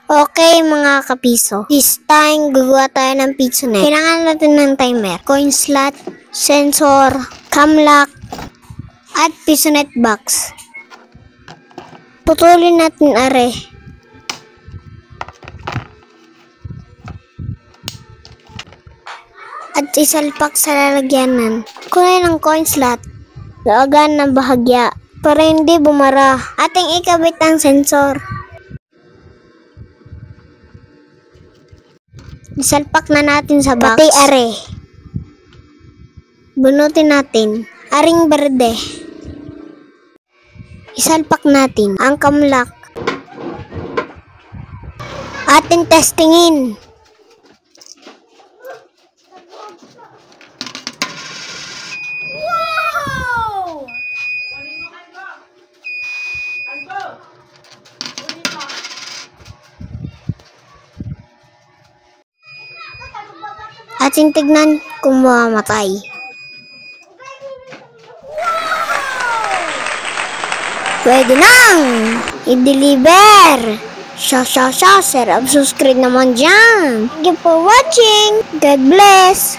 Okay mga kapiso, this time gagawa tayo ng pizza net. Kailangan natin ng timer, coin slot, sensor, cam lock, at pizza net box. Putulin natin are. At isalpak sa lalagyanan. Kunin ng coin slot, laagan ng bahagya para hindi bumara. Ating ikabit ang sensor. Isalpak na natin sa box. Pati are. Bunutin natin. Aring berde. Isalpak natin ang cam lock. Ating testingin. Wow! Ating tignan kung mamamatay. Pwede nang i-deliver. Share, subscribe naman dyan. Thank you for watching. God bless.